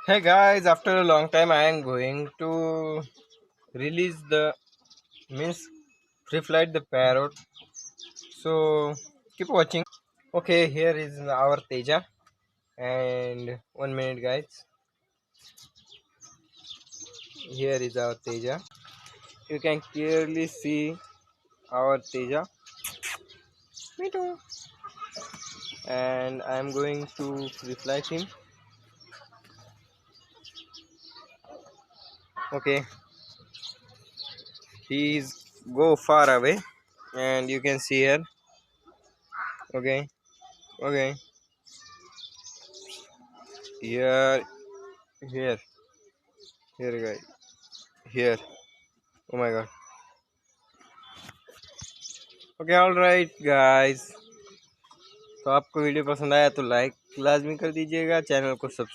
Hey guys, after a long time I am going to release the means free flight the parrot. So keep watching. Okay, here is our Teja and 1 minute guys. Here is our Teja. You can clearly see our Teja. Me too. And I am going to free flight him. Okay, he is go far away and you can see here. Okay, okay. Here, here, here guys. Here. Oh my god. Okay all right guys, तो आपको video पसंद आया तो like लाजमी कर दीजिएगा, channel को subscribe